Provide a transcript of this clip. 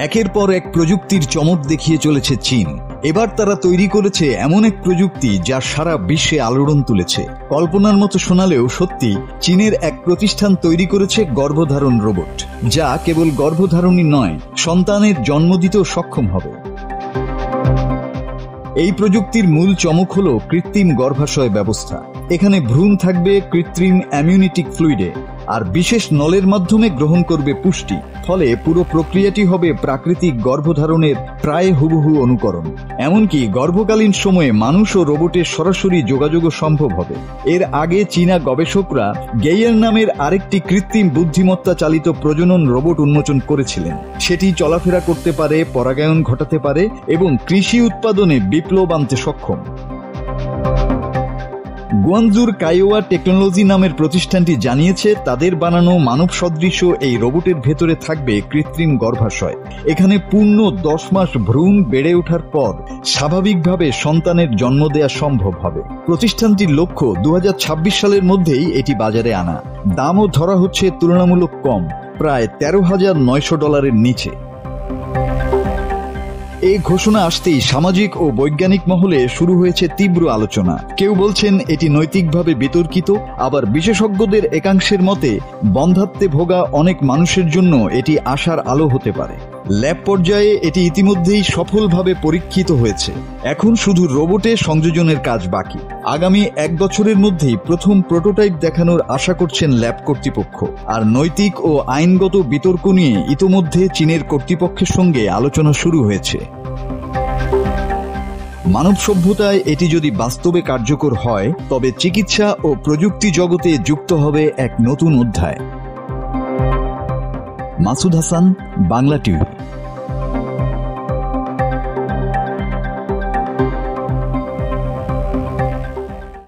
একের পর এক প্রযুক্তির চমক দেখিয়ে চলেছে চীন। এবার তারা তৈরি করেছে এমন এক প্রযুক্তি যা সারা বিশ্বে আলোড়ন তুলেছে। কল্পনার মতো শোনালেও সত্যি, চীনের এক প্রতিষ্ঠান তৈরি করেছে গর্ভধারণ রোবট, যা কেবল গর্ভধারণই নয়, সন্তানের জন্ম দিতেও সক্ষম হবে। এই প্রযুক্তির মূল চমক হল কৃত্রিম গর্ভাশয় ব্যবস্থা। এখানে ভ্রূণ থাকবে কৃত্রিম অ্যামিউনিটিক ফ্লুইডে আর বিশেষ নলের মাধ্যমে গ্রহণ করবে পুষ্টি। ফলে পুরো প্রক্রিয়াটি হবে প্রাকৃতিক গর্ভধারণের প্রায় হুবহু অনুকরণ। এমনকি গর্ভকালীন সময়ে মানুষ ও রোবটের সরাসরি যোগাযোগও সম্ভব হবে। এর আগে চীনা গবেষকরা গেইয়ার নামের আরেকটি কৃত্রিম বুদ্ধিমত্তা চালিত প্রজনন রোবট উন্মোচন করেছিলেন। সেটি চলাফেরা করতে পারে, পরাগায়ন ঘটাতে পারে এবং কৃষি উৎপাদনে বিপ্লব আনতে সক্ষম। গুয়াংজুর কাইওয়া টেকনোলজি নামের প্রতিষ্ঠানটি জানিয়েছে, তাদের বানানো মানব সদৃশ এই রোবটের ভেতরে থাকবে কৃত্রিম গর্ভাশয়। এখানে পূর্ণ 10 মাস ভ্রূণ বেড়ে ওঠার পর স্বাভাবিকভাবে সন্তানের জন্ম দেয়া সম্ভব হবে। প্রতিষ্ঠানটির লক্ষ্য 2026 সালের মধ্যেই এটি বাজারে আনা। দামও ধরা হচ্ছে তুলনামূলক কম, প্রায় $13,900 নিচে। এই ঘোষণা আসতেই সামাজিক ও বৈজ্ঞানিক মহলে শুরু হয়েছে তীব্র আলোচনা। কেউ বলছেন এটি নৈতিকভাবে বিতর্কিত, আবার বিশেষজ্ঞদের একাংশের মতে বন্ধ্যাত্বে ভোগা অনেক মানুষের জন্য এটি আশার আলো হতে পারে। ল্যাব পর্যায়ে এটি ইতিমধ্যেই সফলভাবে পরীক্ষিত হয়েছে। এখন শুধু রোবটে সংযোজনের কাজ বাকি। আগামী 1 বছরের মধ্যেই প্রথম প্রোটোটাইপ দেখানোর আশা করছেন ল্যাব কর্তৃপক্ষ। আর নৈতিক ও আইনগত বিতর্ক নিয়ে ইতোমধ্যে চীনের কর্তৃপক্ষের সঙ্গে আলোচনা শুরু হয়েছে। মানব সভ্যতায় এটি যদি বাস্তবে কার্যকর হয়, তবে চিকিৎসা ও প্রযুক্তি জগতে যুক্ত হবে এক নতুন অধ্যায়। মাসুদ হাসান, বাংলা টিভি।